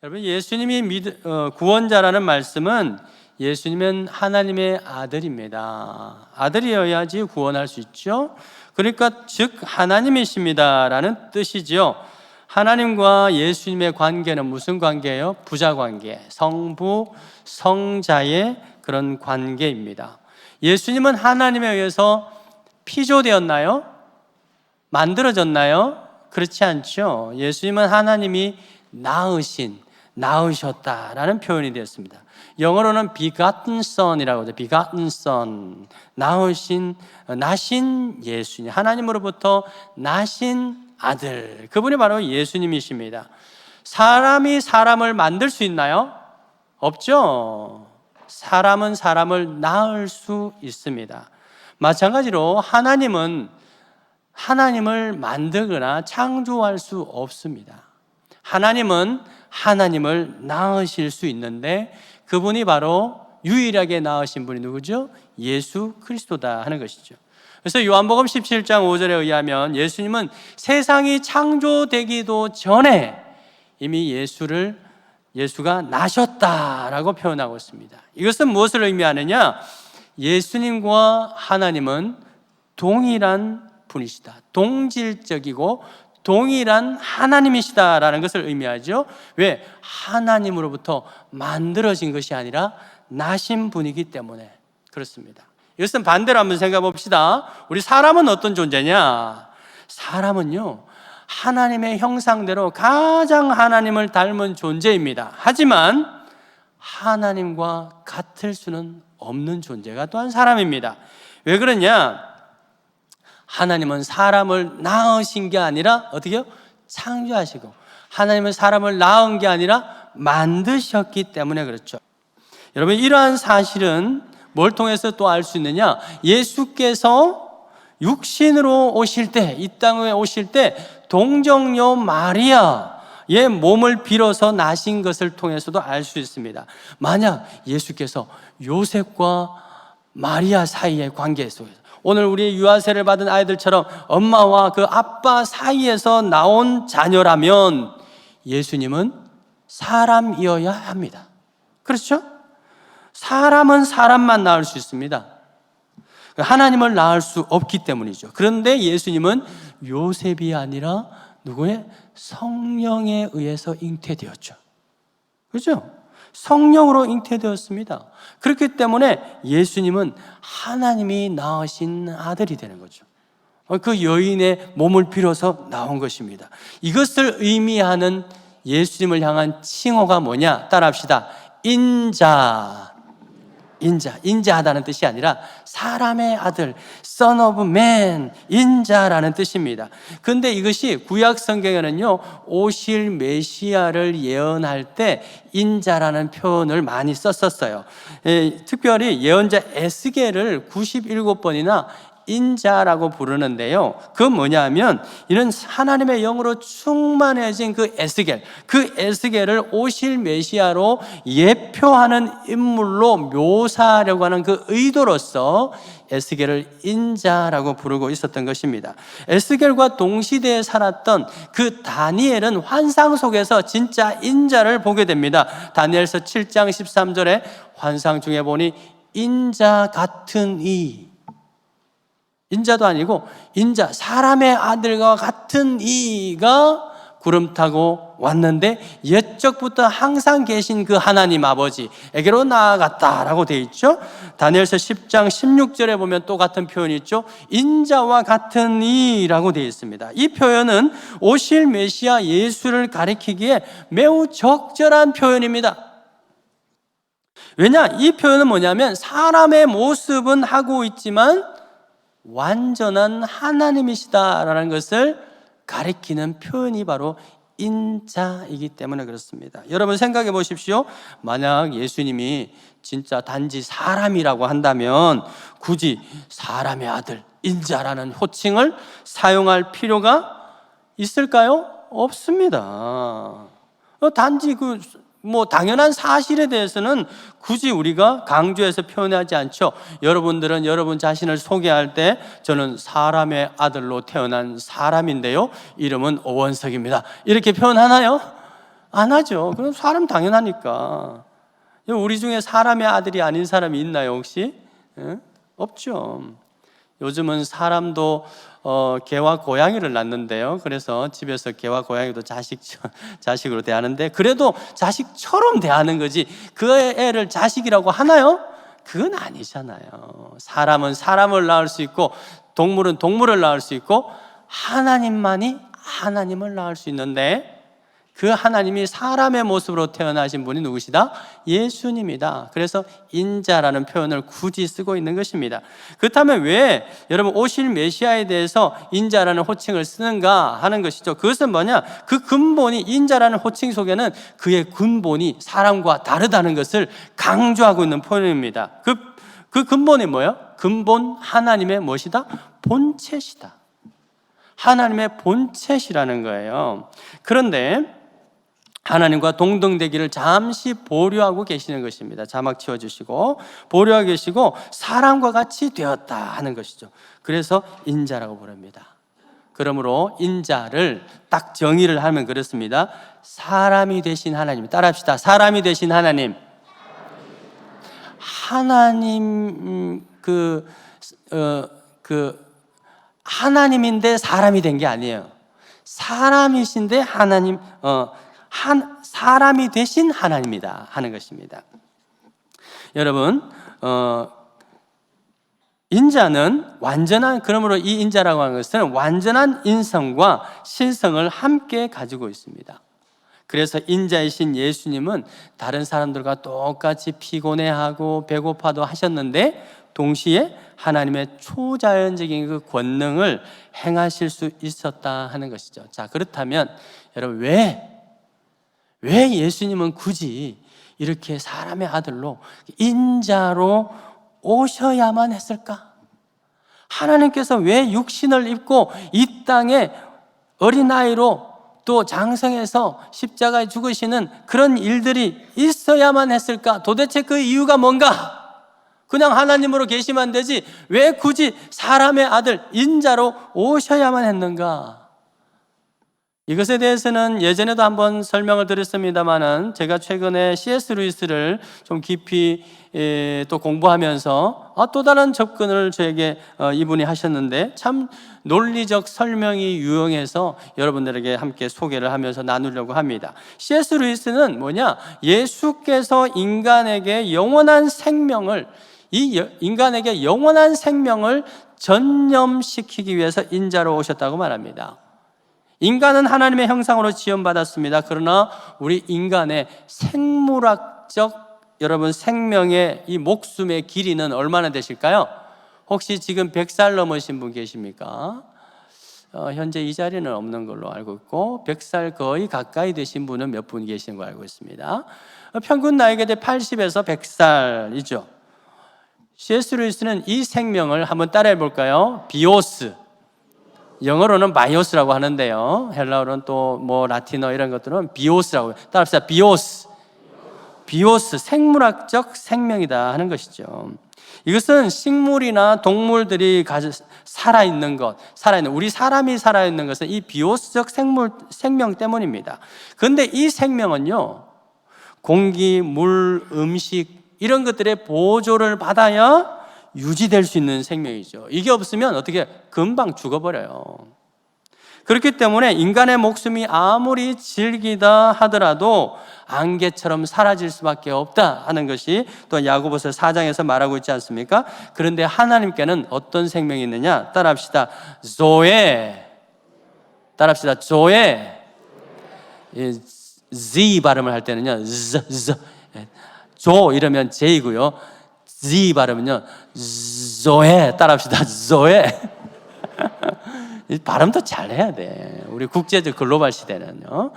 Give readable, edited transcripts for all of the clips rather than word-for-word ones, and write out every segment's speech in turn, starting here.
여러분, 예수님이 구원자라는 말씀은 예수님은 하나님의 아들입니다. 아들이어야지 구원할 수 있죠. 그러니까 즉 하나님이십니다라는 뜻이지요. 하나님과 예수님의 관계는 무슨 관계예요? 부자관계, 성부, 성자의 그런 관계입니다. 예수님은 하나님에 의해서 피조되었나요? 만들어졌나요? 그렇지 않죠. 예수님은 하나님이 낳으셨다라는 표현이 되었습니다. 영어로는 begotten son이라고 하죠. begotten son, 나신 예수님, 하나님으로부터 나신 아들, 그분이 바로 예수님이십니다. 사람이 사람을 만들 수 있나요? 없죠. 사람은 사람을 낳을 수 있습니다. 마찬가지로 하나님을 만들거나 창조할 수 없습니다. 하나님은 하나님을 낳으실 수 있는데 그분이 바로 유일하게 낳으신 분이 누구죠? 예수 그리스도다 하는 것이죠. 그래서 요한복음 17장 5절에 의하면 예수님은 세상이 창조되기도 전에 이미 예수가 나셨다라고 표현하고 있습니다. 이것은 무엇을 의미하느냐? 예수님과 하나님은 동일한 분이시다. 동질적이고 동일한 하나님이시다라는 것을 의미하죠. 왜? 하나님으로부터 만들어진 것이 아니라 나신 분이기 때문에 그렇습니다. 이것은 반대로 한번 생각해 봅시다. 우리 사람은 어떤 존재냐? 사람은요, 하나님의 형상대로 가장 하나님을 닮은 존재입니다. 하지만 하나님과 같을 수는 없는 존재가 또한 사람입니다. 왜 그러냐? 하나님은 사람을 낳으신 게 아니라 어떻게요? 창조하시고, 하나님은 사람을 낳은 게 아니라 만드셨기 때문에 그렇죠. 여러분, 이러한 사실은 뭘 통해서 또 알 수 있느냐? 예수께서 육신으로 오실 때, 이 땅에 오실 때 동정녀 마리아의 몸을 빌어서 나신 것을 통해서도 알 수 있습니다. 만약 예수께서 요셉과 마리아 사이의 관계 속에서, 오늘 우리 유아세를 받은 아이들처럼 엄마와 그 아빠 사이에서 나온 자녀라면 예수님은 사람이어야 합니다. 그렇죠? 사람은 사람만 낳을 수 있습니다. 하나님을 낳을 수 없기 때문이죠. 그런데 예수님은 요셉이 아니라 누구의? 성령에 의해서 잉태되었죠. 그렇죠? 성령으로 잉태되었습니다. 그렇기 때문에 예수님은 하나님이 낳으신 아들이 되는 거죠. 그 여인의 몸을 빌어서 나온 것입니다. 이것을 의미하는 예수님을 향한 칭호가 뭐냐? 따라합시다. 인자하다는 뜻이 아니라 사람의 아들, Son of Man, 인자라는 뜻입니다. 그런데 이것이 구약 성경에는요, 오실 메시아를 예언할 때 인자라는 표현을 많이 썼었어요. 특별히 예언자 에스겔을 97번이나 인자라고 부르는데요, 그건 뭐냐면 이런 하나님의 영으로 충만해진 그 에스겔을 오실 메시아로 예표하는 인물로 묘사하려고 하는 그 의도로서 에스겔을 인자라고 부르고 있었던 것입니다. 에스겔과 동시대에 살았던 그 다니엘은 환상 속에서 진짜 인자를 보게 됩니다. 다니엘서 7장 13절에 환상 중에 보니 인자 같은 인자도 아니고 사람의 아들과 같은 이가 구름 타고 왔는데 옛적부터 항상 계신 그 하나님 아버지에게로 나아갔다라고 되어 있죠. 다니엘서 10장 16절에 보면 또 같은 표현이 있죠. 인자와 같은 이라고 되어 있습니다. 이 표현은 오실 메시아 예수를 가리키기에 매우 적절한 표현입니다. 왜냐? 이 표현은 뭐냐면 사람의 모습은 하고 있지만 완전한 하나님이시다라는 것을 가리키는 표현이 바로 인자이기 때문에 그렇습니다. 여러분 생각해 보십시오. 만약 예수님이 진짜 단지 사람이라고 한다면 굳이 사람의 아들, 인자라는 호칭을 사용할 필요가 있을까요? 없습니다. 단지 당연한 사실에 대해서는 굳이 우리가 강조해서 표현하지 않죠. 여러분들은 여러분 자신을 소개할 때 저는 사람의 아들로 태어난 사람인데요, 이름은 오원석입니다, 이렇게 표현하나요? 안 하죠. 그럼 사람 당연하니까. 우리 중에 사람의 아들이 아닌 사람이 있나요, 혹시? 예? 없죠. 요즘은 사람도 개와 고양이를 낳는데요. 그래서 집에서 개와 고양이도 자식으로 대하는데, 그래도 자식처럼 대하는 거지 그 애를 자식이라고 하나요? 그건 아니잖아요. 사람은 사람을 낳을 수 있고 동물은 동물을 낳을 수 있고 하나님만이 하나님을 낳을 수 있는데, 그 하나님이 사람의 모습으로 태어나신 분이 누구시다? 예수님이다. 그래서 인자라는 표현을 굳이 쓰고 있는 것입니다. 그렇다면 왜 여러분 오실 메시아에 대해서 인자라는 호칭을 쓰는가 하는 것이죠. 그것은 뭐냐? 그 근본이, 인자라는 호칭 속에는 그의 근본이 사람과 다르다는 것을 강조하고 있는 표현입니다. 그 근본이 뭐예요? 근본 하나님의 무엇이다? 본체시다. 하나님의 본체시라는 거예요. 그런데 하나님과 동등되기를 잠시 보류하고 계시는 것입니다. 자막 치워주시고, 보류하고 계시고 사람과 같이 되었다 하는 것이죠. 그래서 인자라고 부릅니다. 그러므로 인자를 딱 정의를 하면 그렇습니다. 사람이 되신 하나님. 따라합시다. 사람이 되신 하나님. 하나님 하나님인데 사람이 된 게 아니에요. 사람이신데 사람이 되신 하나님이다 하는 것입니다. 여러분, 인자는 그러므로 이 인자라고 하는 것은 완전한 인성과 신성을 함께 가지고 있습니다. 그래서 인자이신 예수님은 다른 사람들과 똑같이 피곤해하고 배고파도 하셨는데, 동시에 하나님의 초자연적인 그 권능을 행하실 수 있었다 하는 것이죠. 자, 그렇다면 여러분, 왜 예수님은 굳이 이렇게 사람의 아들로 인자로 오셔야만 했을까? 하나님께서 왜 육신을 입고 이 땅에 어린아이로 또 장성해서 십자가에 죽으시는 그런 일들이 있어야만 했을까? 도대체 그 이유가 뭔가? 그냥 하나님으로 계시면 되지 왜 굳이 사람의 아들 인자로 오셔야만 했는가? 이것에 대해서는 예전에도 한번 설명을 드렸습니다만은, 제가 최근에 C.S. 루이스를 좀 깊이 또 공부하면서 또 다른 접근을 저에게 이분이 하셨는데, 참 논리적 설명이 유용해서 여러분들에게 함께 소개를 하면서 나누려고 합니다. C.S. 루이스는 뭐냐? 예수께서 인간에게 영원한 생명을 전념시키기 위해서 인자로 오셨다고 말합니다. 인간은 하나님의 형상으로 지음받았습니다. 그러나 우리 인간의 생물학적 생명의 이 목숨의 길이는 얼마나 되실까요? 혹시 지금 100살 넘으신 분 계십니까? 현재 이 자리는 없는 걸로 알고 있고 100살 거의 가까이 되신 분은 몇 분 계신 거 알고 있습니다. 평균 나이가 80에서 100살이죠. C.S. 루이스는 이 생명을 한번 따라해 볼까요? 비오스, 영어로는 마이오스라고 하는데요, 헬라어로는 또 라틴어 이런 것들은 비오스라고 해요. 따라합시다. 비오스, 생물학적 생명이다 하는 것이죠. 이것은 식물이나 동물들이 살아있는 우리 사람이 살아있는 것은 이 비오스적 생명 때문입니다. 그런데 이 생명은요, 공기, 물, 음식 이런 것들의 보조를 받아야 유지될 수 있는 생명이죠. 이게 없으면 어떻게 금방 죽어버려요. 그렇기 때문에 인간의 목숨이 아무리 질기다 하더라도 안개처럼 사라질 수밖에 없다 하는 것이 또 야고보서 4장에서 말하고 있지 않습니까? 그런데 하나님께는 어떤 생명이 있느냐? 따라합시다. 조에. Z 발음을 할 때는요, 조 이러면 J이고요, Z 발음은요, 조에. 따라합시다. 조에. 발음도 잘해야 돼. 우리 국제적 글로벌 시대는요,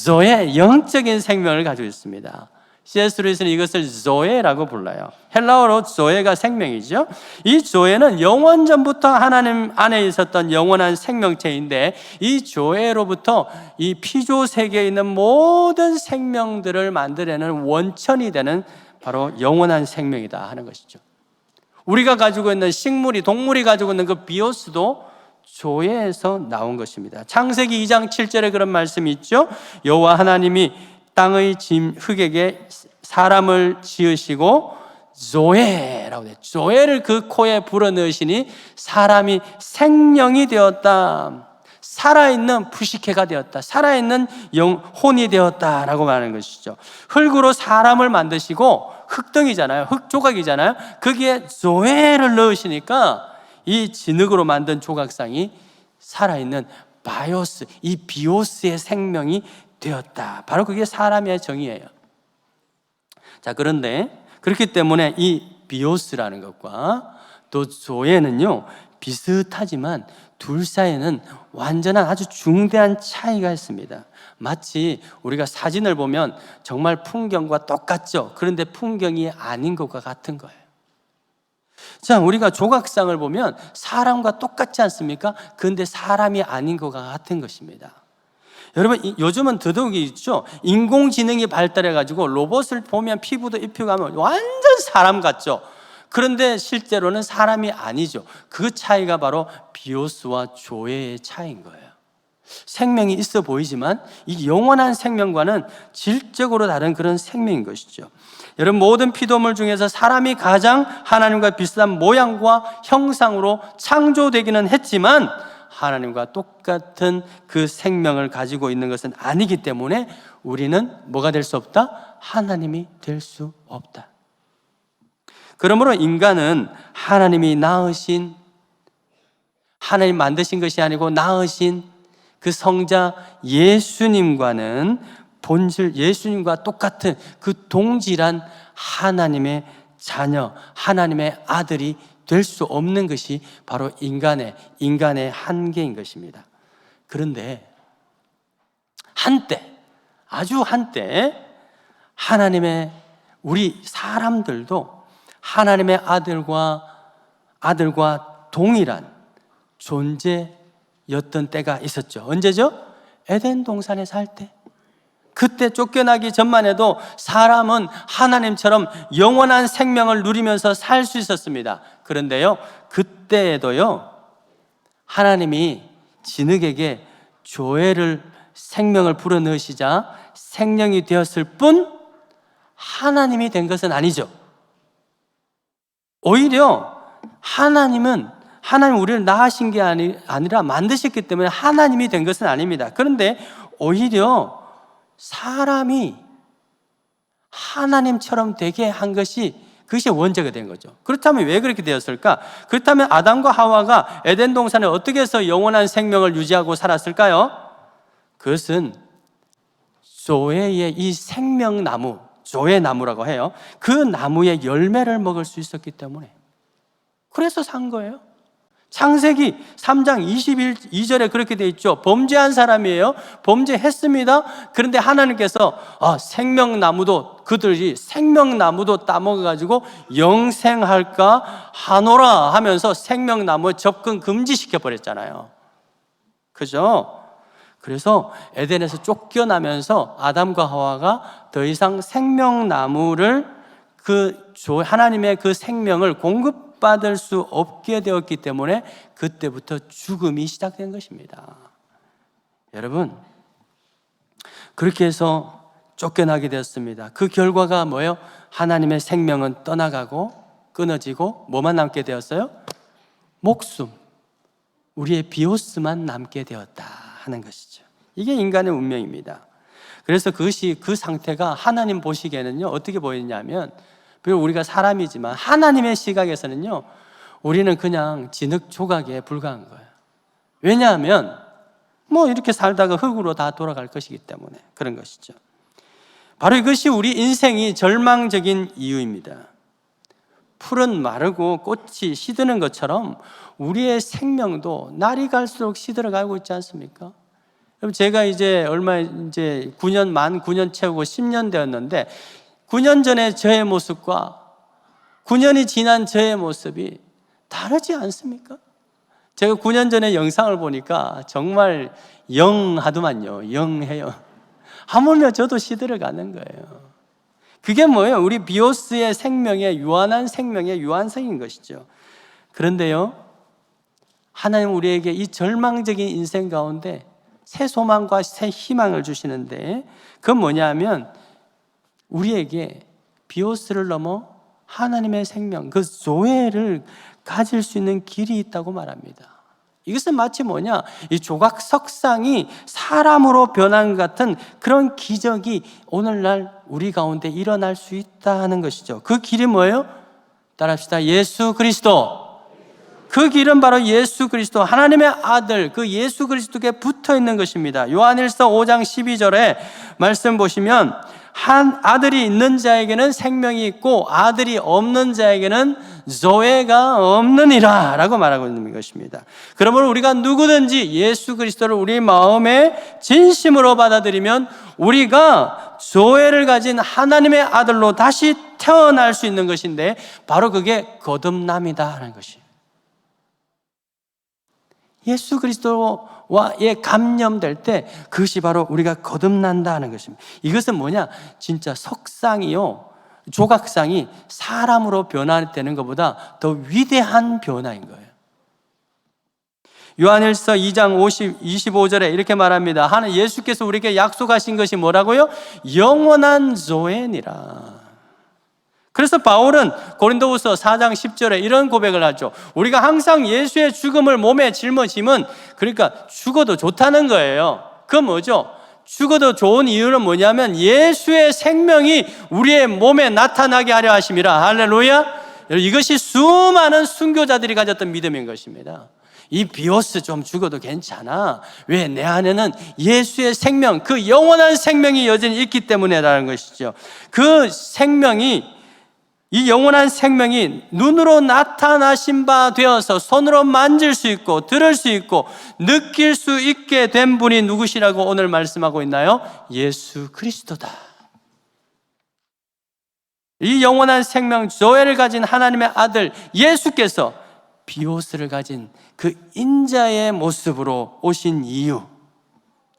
조에, 영적인 생명을 가지고 있습니다. C.S. 루이스는 이것을 조에라고 불러요. 헬라어로 조에가 생명이죠. 이 조에는 영원 전부터 하나님 안에 있었던 영원한 생명체인데, 이 조에로부터 이 피조 세계에 있는 모든 생명들을 만들어내는 원천이 되는 바로 영원한 생명이다 하는 것이죠. 우리가 가지고 있는 식물이, 동물이 가지고 있는 그 비오스도 조에에서 나온 것입니다. 창세기 2장 7절에 그런 말씀이 있죠. 여호와 하나님이 땅의 흙에게 사람을 지으시고 조에라고 돼. 조에를 그 코에 불어넣으시니 사람이 생명이 되었다. 살아있는 푸시케가 되었다. 살아있는 영혼이 되었다라고 말하는 것이죠. 흙으로 사람을 만드시고 흙덩이잖아요. 흙 조각이잖아요. 거기에 조에를 넣으시니까 이 진흙으로 만든 조각상이 살아있는 바이오스, 이 비오스의 생명이 되었다. 바로 그게 사람의 정의예요. 자, 그런데 그렇기 때문에 이 비오스라는 것과 또 조에는요 비슷하지만 둘 사이에는 완전한 아주 중대한 차이가 있습니다. 마치 우리가 사진을 보면 정말 풍경과 똑같죠. 그런데 풍경이 아닌 것과 같은 거예요. 자, 우리가 조각상을 보면 사람과 똑같지 않습니까? 그런데 사람이 아닌 것과 같은 것입니다. 여러분, 요즘은 더더욱이 있죠. 인공지능이 발달해가지고 로봇을 보면 피부도 입혀가면 완전 사람 같죠. 그런데 실제로는 사람이 아니죠. 그 차이가 바로 비오스와 조에의 차이인 거예요. 생명이 있어 보이지만 이 영원한 생명과는 질적으로 다른 그런 생명인 것이죠. 여러분, 모든 피조물 중에서 사람이 가장 하나님과 비슷한 모양과 형상으로 창조되기는 했지만 하나님과 똑같은 그 생명을 가지고 있는 것은 아니기 때문에 우리는 뭐가 될 수 없다? 하나님이 될 수 없다. 그러므로 인간은 하나님이 낳으신, 하나님 만드신 것이 아니고 낳으신 그 성자 예수님과는 본질, 예수님과 똑같은 그 동질한 하나님의 자녀, 하나님의 아들이 될 수 없는 것이 바로 인간의 한계인 것입니다. 그런데 아주 한때 하나님의 우리 사람들도 하나님의 아들과 동일한 존재였던 때가 있었죠. 언제죠? 에덴 동산에 살 때. 그때 쫓겨나기 전만 해도 사람은 하나님처럼 영원한 생명을 누리면서 살 수 있었습니다. 그런데요, 그때에도요, 하나님이 진흙에게 조에를 생명을 불어넣으시자 생명이 되었을 뿐 하나님이 된 것은 아니죠. 오히려 하나님 우리를 낳으신 게 아니라 만드셨기 때문에 하나님이 된 것은 아닙니다. 그런데 오히려 사람이 하나님처럼 되게 한 그것이 원죄가 된 거죠. 그렇다면 왜 그렇게 되었을까? 그렇다면 아담과 하와가 에덴 동산에 어떻게 해서 영원한 생명을 유지하고 살았을까요? 그것은 조에의 이 생명나무, 조에나무라고 해요. 그 나무의 열매를 먹을 수 있었기 때문에, 그래서 산 거예요. 창세기 3장 22절에 그렇게 되어 있죠. 범죄한 사람이에요. 범죄했습니다. 그런데 하나님께서 생명나무도, 그들이 생명나무도 따먹어가지고 영생할까 하노라 하면서 생명나무에 접근 금지시켜 버렸잖아요. 그죠? 그래서 에덴에서 쫓겨나면서 아담과 하와가 더 이상 생명나무를, 하나님의 그 생명을 공급받을 수 없게 되었기 때문에 그때부터 죽음이 시작된 것입니다. 여러분, 그렇게 해서 쫓겨나게 되었습니다. 그 결과가 뭐예요? 하나님의 생명은 떠나가고 끊어지고 뭐만 남게 되었어요? 목숨, 우리의 비오스만 남게 되었다 하는 것이죠. 이게 인간의 운명입니다. 그래서 그 상태가 하나님 보시기에는요, 어떻게 보이냐면, 비록 우리가 사람이지만 하나님의 시각에서는요, 우리는 그냥 진흙 조각에 불과한 거예요. 왜냐하면 이렇게 살다가 흙으로 다 돌아갈 것이기 때문에 그런 것이죠. 바로 이것이 우리 인생이 절망적인 이유입니다. 풀은 마르고 꽃이 시드는 것처럼 우리의 생명도 날이 갈수록 시들어가고 있지 않습니까? 제가 이제 9년 채우고 10년 되었는데 9년 전에 저의 모습과 9년이 지난 저의 모습이 다르지 않습니까? 제가 9년 전에 영상을 보니까 정말 영하더만요. 영해요. 하물며 저도 시들어가는 거예요. 그게 뭐예요? 우리 비오스의 생명의 유한한 생명의 유한성인 것이죠. 그런데요, 하나님 우리에게 이 절망적인 인생 가운데 새 소망과 새 희망을 주시는데, 그건 뭐냐면 우리에게 비오스를 넘어 하나님의 생명, 그 조회를 가질 수 있는 길이 있다고 말합니다. 이것은 마치 뭐냐, 이 조각 석상이 사람으로 변한 것 같은 그런 기적이 오늘날 우리 가운데 일어날 수 있다는 것이죠. 그 길이 뭐예요? 따라합시다. 예수 그리스도. 그 길은 바로 예수 그리스도, 하나님의 아들, 그 예수 그리스도께 붙어 있는 것입니다. 요한일서 5장 12절에 말씀 보시면, 한 아들이 있는 자에게는 생명이 있고 아들이 없는 자에게는 조회가 없느니라 라고 말하고 있는 것입니다. 그러므로 우리가 누구든지 예수 그리스도를 우리 마음에 진심으로 받아들이면 우리가 조회를 가진 하나님의 아들로 다시 태어날 수 있는 것인데, 바로 그게 거듭남이다라는 것이에요. 예수 그리스도와의 감염될 때 그것이 바로 우리가 거듭난다는 것입니다. 이것은 뭐냐? 진짜 석상이요, 조각상이 사람으로 변화되는 것보다 더 위대한 변화인 거예요. 요한일서 2장 25절에 이렇게 말합니다. 예수께서 우리에게 약속하신 것이 뭐라고요? 영원한 조회니라. 그래서 바울은 고린도후서 4장 10절에 이런 고백을 하죠. 우리가 항상 예수의 죽음을 몸에 짊어짐은, 그러니까 죽어도 좋다는 거예요. 그건 뭐죠? 죽어도 좋은 이유는 뭐냐면 예수의 생명이 우리의 몸에 나타나게 하려 하심이라. 할렐루야. 이것이 수많은 순교자들이 가졌던 믿음인 것입니다. 이 비오스 좀 죽어도 괜찮아. 왜? 내 안에는 예수의 생명, 그 영원한 생명이 여전히 있기 때문에라는 것이죠. 그 생명이, 이 영원한 생명이 눈으로 나타나신 바 되어서 손으로 만질 수 있고 들을 수 있고 느낄 수 있게 된 분이 누구시라고 오늘 말씀하고 있나요? 예수 그리스도다. 이 영원한 생명, 조회를 가진 하나님의 아들 예수께서 비오스를 가진 그 인자의 모습으로 오신 이유,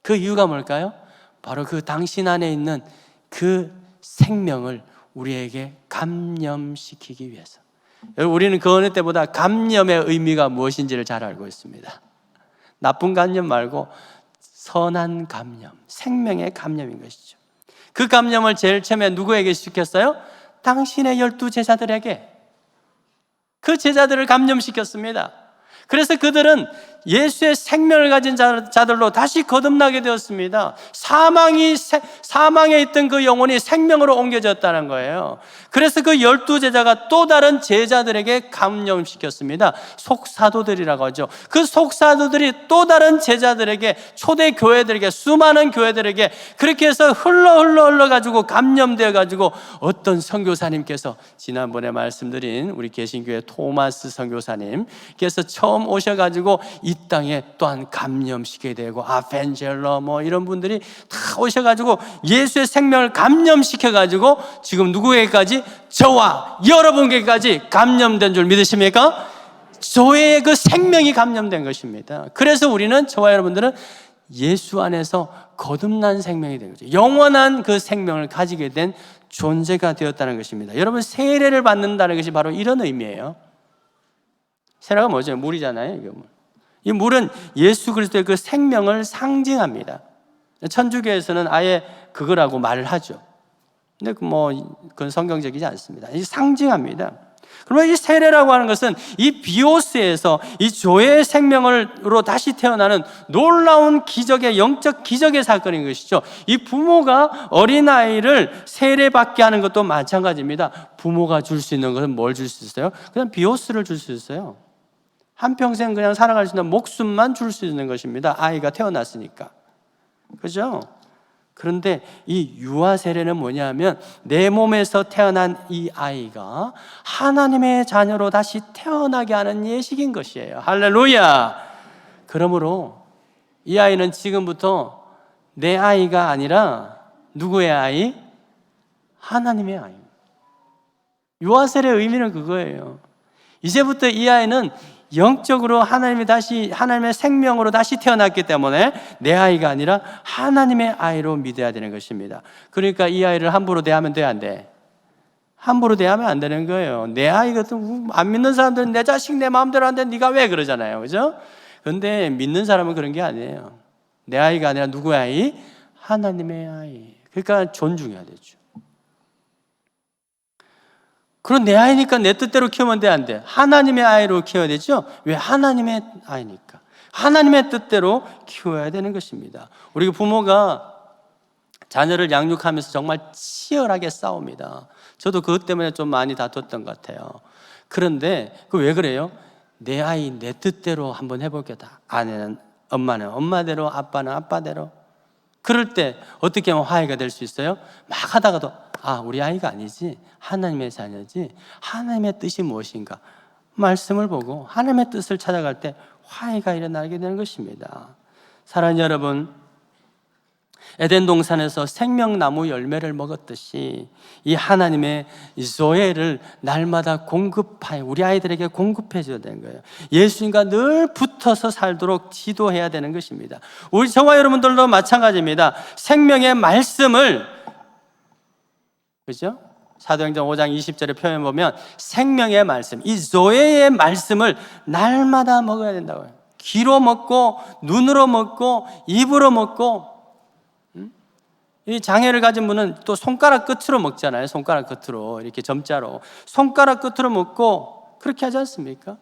그 이유가 뭘까요? 바로 그 당신 안에 있는 그 생명을 우리에게 감염시키기 위해서. 여러분, 우리는 그 어느 때보다 감염의 의미가 무엇인지를 잘 알고 있습니다. 나쁜 감염 말고 선한 감염, 생명의 감염인 것이죠. 그 감염을 제일 처음에 누구에게 시켰어요? 당신의 12 제자들에게. 그 제자들을 감염시켰습니다. 그래서 그들은 예수의 생명을 가진 자들로 다시 거듭나게 되었습니다. 사망에 있던 그 영혼이 생명으로 옮겨졌다는 거예요. 그래서 그 12 제자가 또 다른 제자들에게 감염시켰습니다. 속사도들이라고 하죠. 그 속사도들이 또 다른 제자들에게, 초대 교회들에게, 수많은 교회들에게 그렇게 해서 흘러가지고 감염되어 가지고 어떤 선교사님께서, 지난번에 말씀드린 우리 개신교회 토마스 선교사님께서 처음 오셔가지고 이 땅에 또한 감염시키게 되고, 아펜젤러 이런 분들이 다 오셔가지고 예수의 생명을 감염시켜가지고 지금 누구에게까지? 저와 여러분에게까지 감염된 줄 믿으십니까? 저의 그 생명이 감염된 것입니다. 그래서 우리는, 저와 여러분들은 예수 안에서 거듭난 생명이 된 거죠. 영원한 그 생명을 가지게 된 존재가 되었다는 것입니다. 여러분, 세례를 받는다는 것이 바로 이런 의미예요. 세례가 뭐죠? 물이잖아요. 이거 물. 이 물은 예수 그리스도의 그 생명을 상징합니다. 천주교에서는 아예 그거라고 말을 하죠. 근데 그건 성경적이지 않습니다. 이 상징합니다. 그러면 이 세례라고 하는 것은 이 비오스에서 이 조회의 생명으로 다시 태어나는 놀라운 기적의, 영적 기적의 사건인 것이죠. 이 부모가 어린아이를 세례받게 하는 것도 마찬가지입니다. 부모가 줄 수 있는 것은 뭘 줄 수 있어요? 그냥 비오스를 줄 수 있어요. 한평생 그냥 살아갈 수 있는 목숨만 줄 수 있는 것입니다. 아이가 태어났으니까. 그죠? 그런데 이 유아 세례는 뭐냐 하면, 내 몸에서 태어난 이 아이가 하나님의 자녀로 다시 태어나게 하는 예식인 것이에요. 할렐루야! 그러므로 이 아이는 지금부터 내 아이가 아니라 누구의 아이? 하나님의 아이. 유아 세례의 의미는 그거예요. 이제부터 이 아이는 영적으로 하나님의 생명으로 다시 태어났기 때문에 내 아이가 아니라 하나님의 아이로 믿어야 되는 것입니다. 그러니까 이 아이를 함부로 대하면 돼, 안 돼? 함부로 대하면 안 되는 거예요. 내 아이거든. 안 믿는 사람들은 내 자식 내 마음대로 안 돼, 네가 왜 그러잖아요. 그죠? 그런데 믿는 사람은 그런 게 아니에요. 내 아이가 아니라 누구의 아이? 하나님의 아이. 그러니까 존중해야 되죠. 그럼 내 아이니까 내 뜻대로 키우면 돼, 안 돼? 하나님의 아이로 키워야 되죠? 왜? 하나님의 아이니까. 하나님의 뜻대로 키워야 되는 것입니다. 우리 부모가 자녀를 양육하면서 정말 치열하게 싸웁니다. 저도 그것 때문에 좀 많이 다퉜던 것 같아요. 그런데 그 왜 그래요? 내 아이 내 뜻대로 한번 해보겠다. 아내는 엄마는 엄마대로, 아빠는 아빠대로. 그럴 때 어떻게 하면 화해가 될 수 있어요? 막 하다가도 우리 아이가 아니지, 하나님의 자녀지, 하나님의 뜻이 무엇인가 말씀을 보고 하나님의 뜻을 찾아갈 때 화해가 일어나게 되는 것입니다. 사랑하는 여러분, 에덴 동산에서 생명나무 열매를 먹었듯이 이 하나님의 조회를 날마다 공급하여 우리 아이들에게 공급해 줘야 되는 거예요. 예수님과 늘 붙어서 살도록 지도해야 되는 것입니다. 우리 저와 여러분들도 마찬가지입니다. 생명의 말씀을, 그죠? 사도행전 5장 20절에 표현 보면 생명의 말씀, 이 조회의 말씀을 날마다 먹어야 된다고요. 귀로 먹고 눈으로 먹고 입으로 먹고. 이 장애를 가진 분은 또 손가락 끝으로 먹잖아요. 손가락 끝으로, 이렇게 점자로 손가락 끝으로 먹고, 그렇게 하지 않습니까?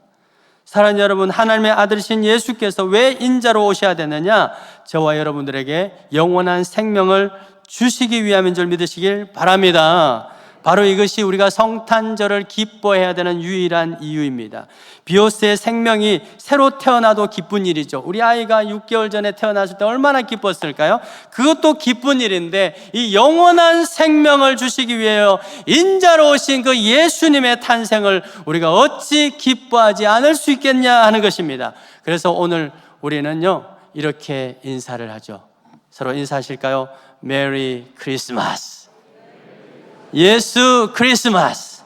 사랑하는 여러분, 하나님의 아들이신 예수께서 왜 인자로 오셔야 되느냐? 저와 여러분들에게 영원한 생명을 주시기 위함인 줄 믿으시길 바랍니다. 바로 이것이 우리가 성탄절을 기뻐해야 되는 유일한 이유입니다. 비오스의 생명이 새로 태어나도 기쁜 일이죠. 우리 아이가 6개월 전에 태어났을 때 얼마나 기뻤을까요? 그것도 기쁜 일인데, 이 영원한 생명을 주시기 위하여 인자로 오신 그 예수님의 탄생을 우리가 어찌 기뻐하지 않을 수 있겠냐 하는 것입니다. 그래서 오늘 우리는요, 이렇게 인사를 하죠. 서로 인사하실까요? 메리 크리스마스. 예수 크리스마스.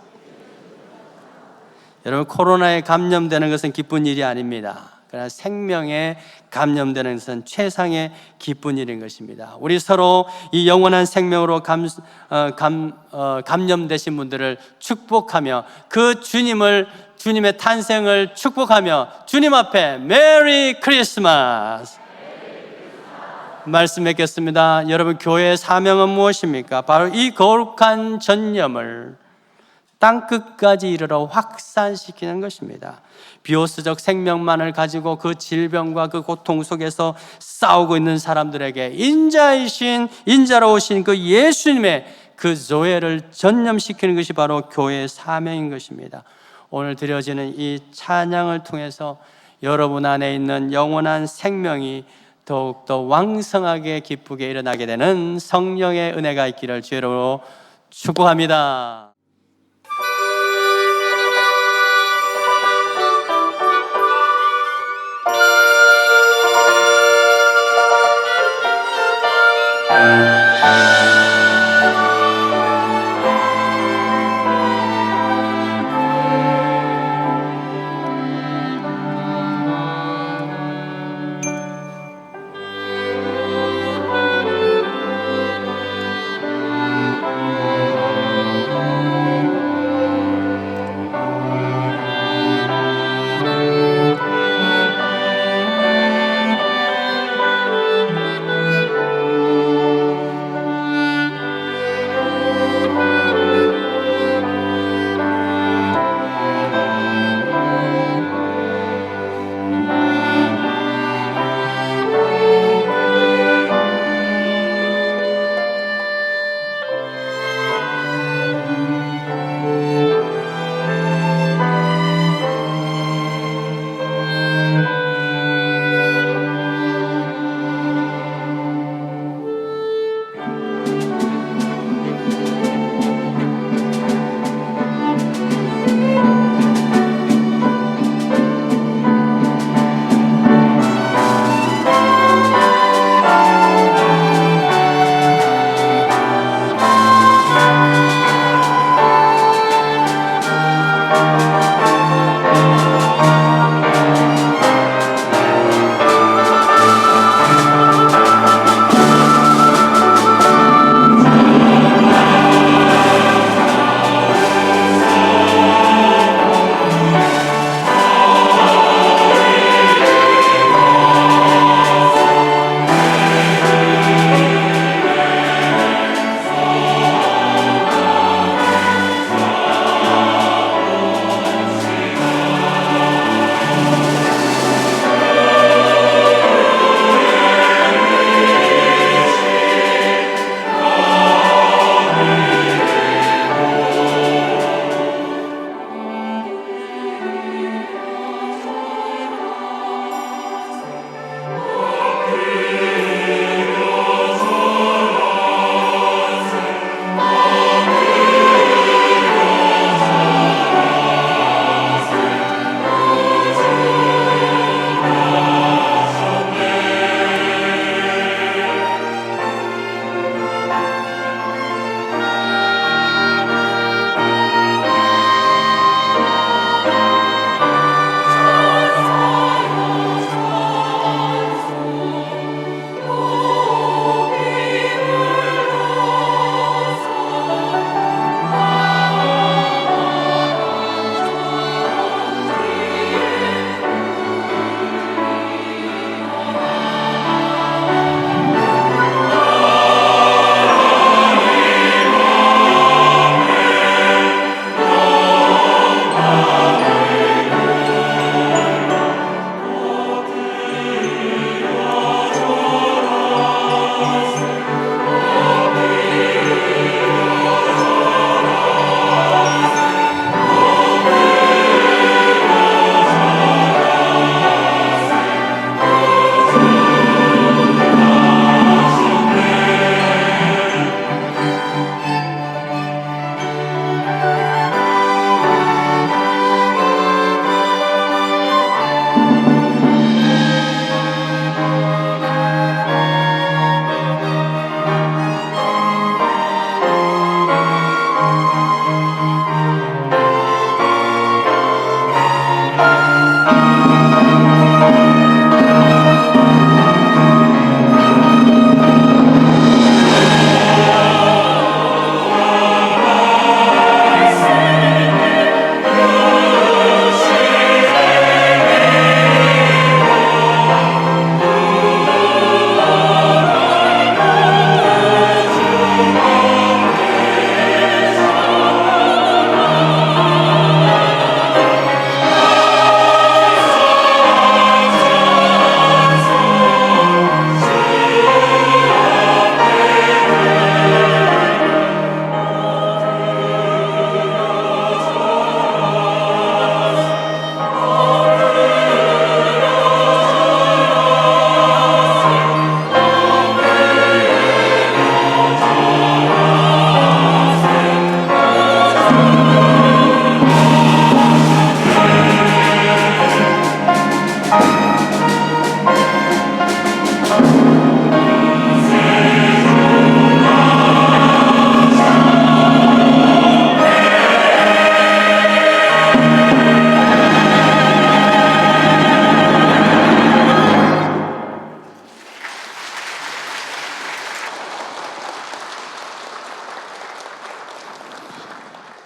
여러분, 코로나에 감염되는 것은 기쁜 일이 아닙니다. 그러나 생명에 감염되는 것은 최상의 기쁜 일인 것입니다. 우리 서로 이 영원한 생명으로 감염되신 분들을 축복하며 그 주님의 탄생을 축복하며 주님 앞에 메리 크리스마스 말씀 맺겠습니다. 여러분, 교회의 사명은 무엇입니까? 바로 이 거룩한 전념을 땅끝까지 이르러 확산시키는 것입니다. 비오스적 생명만을 가지고 그 질병과 그 고통 속에서 싸우고 있는 사람들에게 인자로 오신 그 예수님의 그 조회를 전념시키는 것이 바로 교회의 사명인 것입니다. 오늘 드려지는 이 찬양을 통해서 여러분 안에 있는 영원한 생명이 더욱더 왕성하게 기쁘게 일어나게 되는 성령의 은혜가 있기를 주로 축복합니다.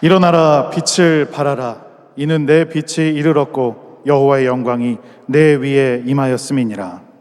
일어나라 빛을 발하라. 이는 내 빛이 이르렀고 여호와의 영광이 내 위에 임하였음이니라.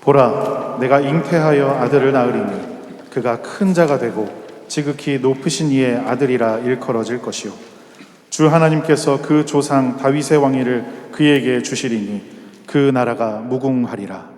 보라, 내가 잉태하여 아들을 낳으리니 그가 큰 자가 되고 지극히 높으신 이의 아들이라 일컬어질 것이요 주 하나님께서 그 조상 다윗의 왕위를 그에게 주시리니 그 나라가 무궁하리라.